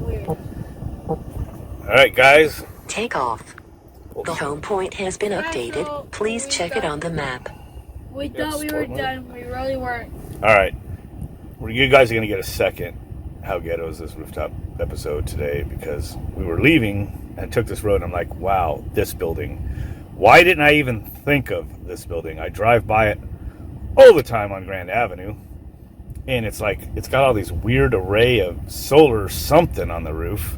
Weird. Alright, guys. Take off. The home point has been updated. Please check it on the map. We thought we were done. We really weren't. Alright. You guys are going to get a second How Ghetto is this rooftop episode today, because we were leaving and took this road and I'm like, wow, this building. Why didn't I even think of this building? I drive by it all the time on Grand Avenue, and it's like, it's got all these weird array of solar something on the roof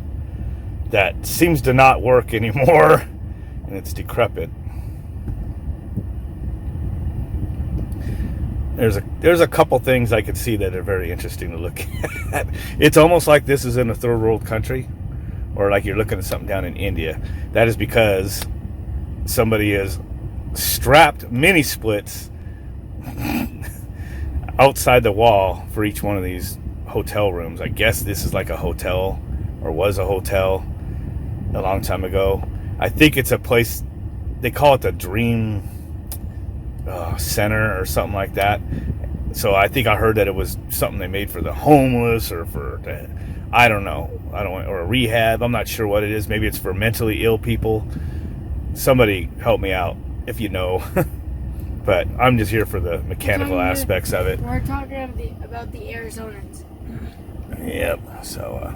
that seems to not work anymore, and it's decrepit. There's a couple things I could see that are very interesting to look at. It's almost like this is in a third world country, or like you're looking at something down in India. That is because somebody has strapped mini splits outside the wall for each one of these hotel rooms. I guess this is like a hotel, or was a hotel a long time ago. I think it's a place, they call it the Dream Center or something like that. So I think I heard that it was something they made for the homeless, or for the, I don't know, or a rehab. I'm not sure what it is. Maybe it's for mentally ill people. Somebody help me out if you know. But I'm just here for the mechanical aspects of it. We're talking about the Arizonans. Yep. So,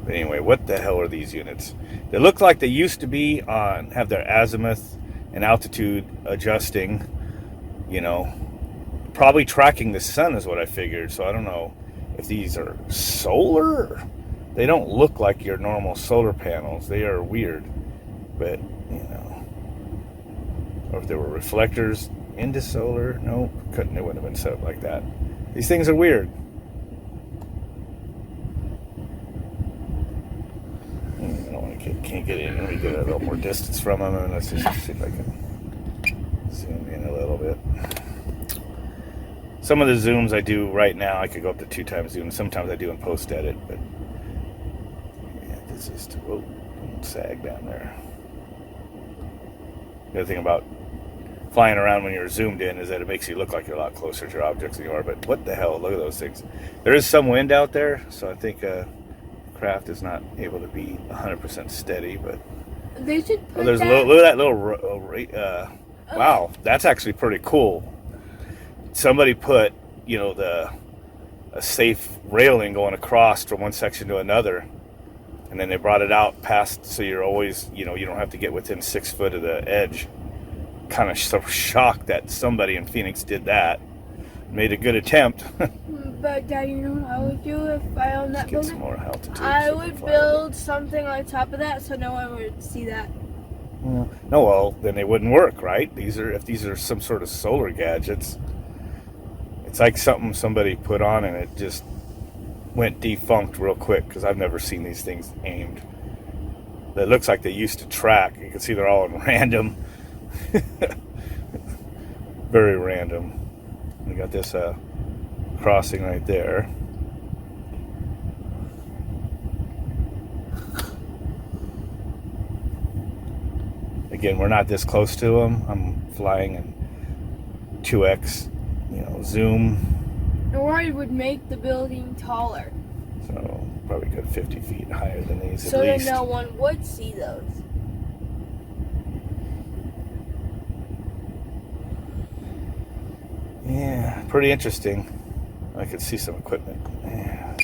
but anyway, what the hell are these units? They look like they used to be on, have their azimuth and altitude adjusting, you know, probably tracking the sun is what I figured. So I don't know if these are solar. They don't look like your normal solar panels. They are weird, but you know, or if there were reflectors into solar. Nope, couldn't. It wouldn't have been set up like that. These things are weird. I don't want to can't get in. Let me get a little more distance from them, and let's just see if I can zoom in a little bit. Some of the zooms I do right now, I could go up to 2x zoom. Sometimes I do in post edit, but yeah, this is too, don't sag down there. The other thing about flying around when you're zoomed in is that it makes you look like you're a lot closer to your objects than you are. But what the hell? Look at those things. There is some wind out there, so I think craft is not able to be 100% steady. But they should put there's look at that little. Wow, that's actually pretty cool. Somebody put, you know, a safe railing going across from one section to another, and then they brought it out past, so you're always, you know, you don't have to get within 6 foot of the edge. Kind of so shocked that somebody in Phoenix did that. Made a good attempt. But Dad, you know what I would do if I owned that building? Some more altitude. I would build something on top of that so no one would see that. No, well, then they wouldn't work, right? If these are some sort of solar gadgets, it's like something somebody put on and it just went defunct real quick, because I've never seen these things aimed. It looks like they used to track. You can see they're all in random. Very random. We got this crossing right there. Again, we're not this close to them. I'm flying in 2x, you know, zoom. Or it would make the building taller. So probably go 50 feet higher than these so at least. So that no one would see those. Yeah, pretty interesting. I could see some equipment. Yeah.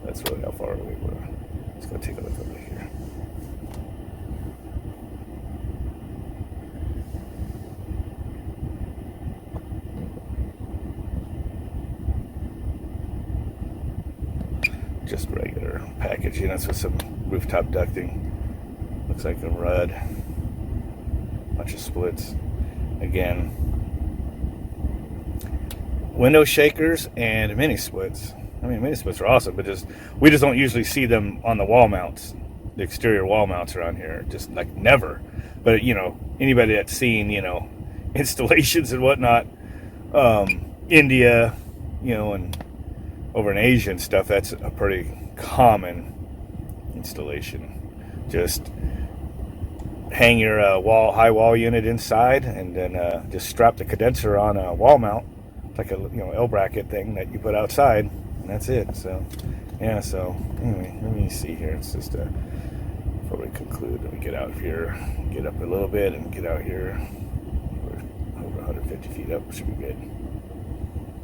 That's really how far we were. Let's go take a look over here. Just regular package units with some rooftop ducting. Looks like a RUD. Bunch of splits. Again, window shakers and mini splits. I mean, mini splits are awesome, but we just don't usually see them on the wall mounts. The exterior wall mounts around here, just like never. But you know, anybody that's seen, you know, installations and whatnot, India, you know, and over in Asia and stuff, that's a pretty common installation. Just hang your high wall unit inside, and then just strap the condenser on a wall mount, like a L bracket thing that you put outside, and that's it. So yeah, so anyway, let me see here. It's just before we conclude, let me get out here, get up a little bit, and get out here. We're over 150 feet up, should be good.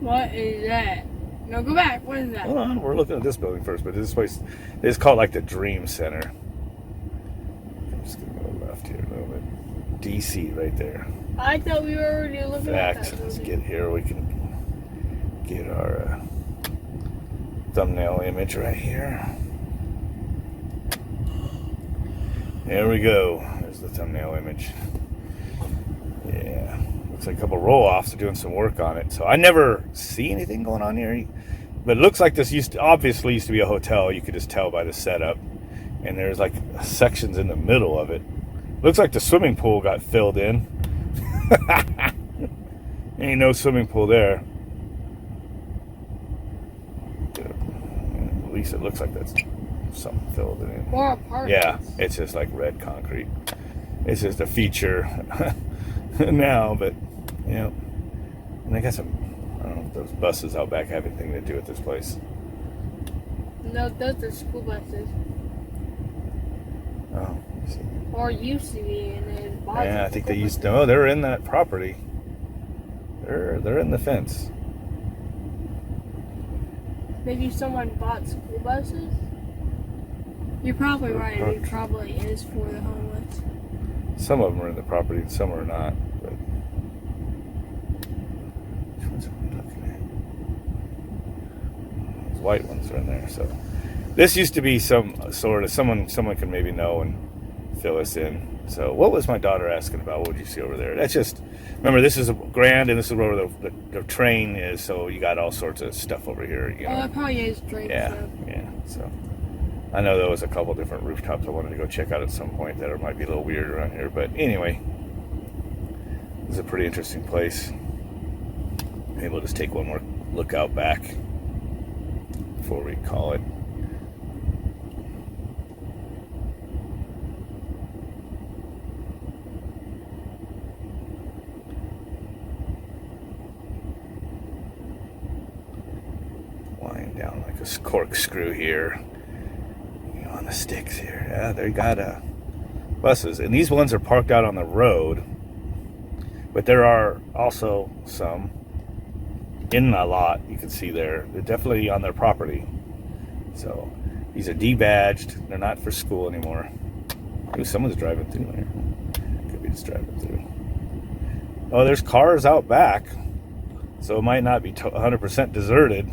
What is that? No, go back. What is that? Hold on, we're looking at this building first, but this place is called like the Dream Center. I'm just gonna go left here a little bit. DC right there. I thought we were already looking at that. Let's get here. We can get our thumbnail image right here. There we go. There's the thumbnail image. Yeah. Looks like a couple roll-offs are doing some work on it. So I never see anything going on here. But it looks like this obviously used to be a hotel. You could just tell by the setup. And there's like sections in the middle of it. Looks like the swimming pool got filled in. Ain't no swimming pool there. At least it looks like that's something filled in. More apartments. Yeah, it's just like red concrete. It's just a feature now, but you know. And they got some, I don't know if those buses out back have anything to do with this place. No, those are school buses. Oh, let's see. Or used to be, and then bought. Yeah, I think they used to. No, they're in that property. They're in the fence. Maybe someone bought school buses? You're probably right. It probably is for the homeless. Some of them are in the property and some are not. But which ones are we looking at? Those white ones are in there. So this used to be some sort of someone can maybe know and fill us in. So what was my daughter asking about? What would you see over there? That's just, remember, this is a Grand, and this is where the train is, so you got all sorts of stuff over here. You know? Oh, it probably is train stuff. Yeah. So I know there was a couple different rooftops I wanted to go check out at some point that might be a little weird around here. But anyway, it's a pretty interesting place. Maybe we'll just take one more look out back before we call it. Down like a corkscrew here, you know, on the sticks here. Yeah, they got buses, and these ones are parked out on the road, but there are also some in a lot. You can see they're definitely on their property. So these are debadged. They're not for school anymore. Ooh, someone's driving through there. Could be just driving through. Oh, there's cars out back, so it might not be 100% deserted.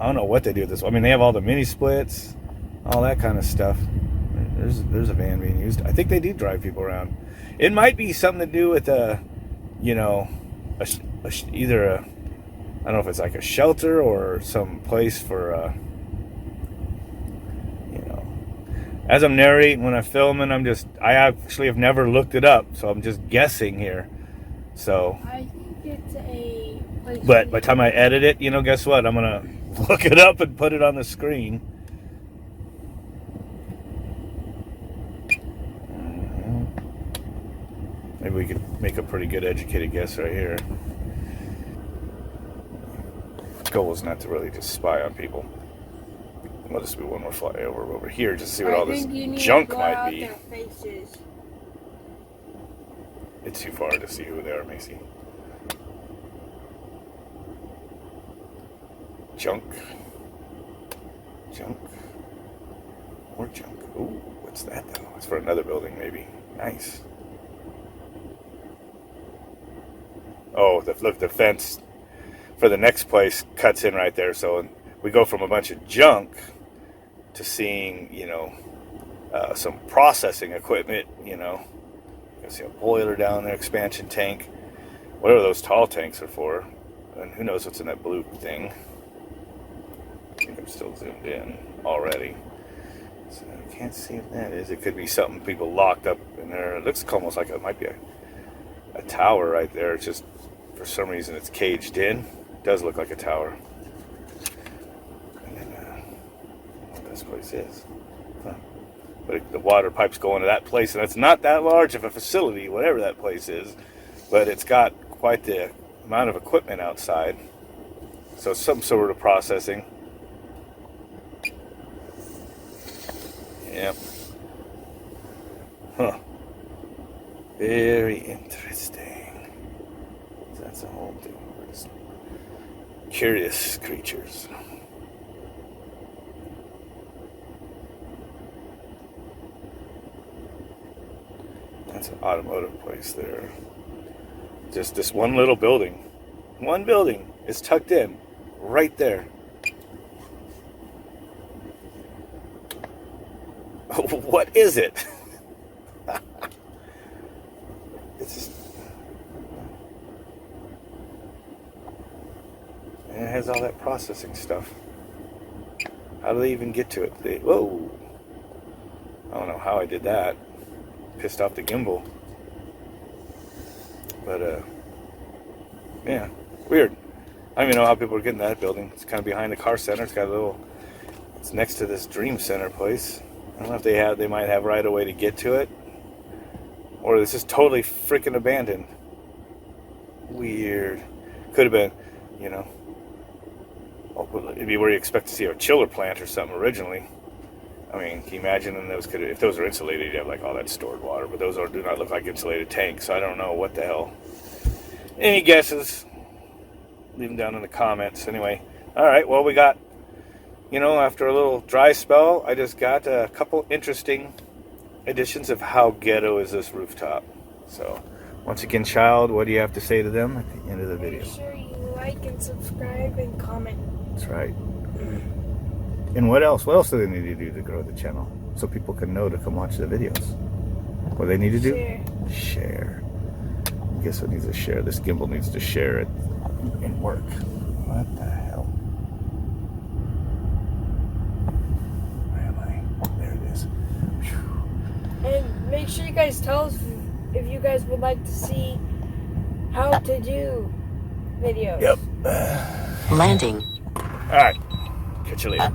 I don't know what they do with this. I mean, they have all the mini splits, all that kind of stuff. There's a van being used. I think they do drive people around. It might be something to do with either I don't know if it's like a shelter or some place for As I'm narrating when I'm filming, I actually have never looked it up, so I'm just guessing here. So I think it's a place. But by the time I edit it, guess what? I'm gonna look it up and put it on the screen. Maybe we could make a pretty good educated guess right here. The goal is not to really just spy on people. We'll just do one more flyover over here just to see what all this junk might be. It's too far to see who they are, Macy. Junk. More junk. Ooh, what's that though? It's for another building maybe. Nice. Oh, look, the fence for the next place cuts in right there. So we go from a bunch of junk to seeing, some processing equipment, You can see a boiler down there, expansion tank, whatever those tall tanks are for. And who knows what's in that blue thing. I think I'm still zoomed in already. So I can't see what that is. It could be something people locked up in there. It looks almost like it might be a tower right there. It's just, for some reason, it's caged in. It does look like a tower. And then, what this place is. Huh. But the water pipe's going to that place, and it's not that large of a facility, whatever that place is. But it's got quite the amount of equipment outside. So some sort of processing. Yep. Huh. Very interesting. That's a whole thing. We're just curious creatures. That's an automotive place there. Just this one little building. One building is tucked in right there. What is it? It's just, and it has all that processing stuff. How do they even get to it? Whoa! I don't know how I did that. Pissed off the gimbal. But yeah, weird. I don't even know how people are getting that building. It's kind of behind the car center. It's got a little. It's next to this Dream Center place. I don't know if they might have right away to get to it, or this is totally freaking abandoned. Weird. Could have been, you know, it'd be where you expect to see a chiller plant or something originally. I mean, can you imagine? And if those are insulated, you'd have like all that stored water, but those do not look like insulated tanks. So I don't know what the hell. Any guesses? Leave them down in the comments. Anyway, all right. Well, we got. You know, after a little dry spell, I just got a couple interesting additions of how ghetto is this rooftop. So, once again, child, what do you have to say to them at the end of the video? Make sure you like and subscribe and comment. That's right. And what else? What else do they need to do to grow the channel? So people can know to come watch the videos. What do they need to do? Share. I guess it needs to share. This gimbal needs to share it and work. What the hell? And make sure you guys tell us if you guys would like to see how to do videos. Yep. Landing. All right. Catch you later.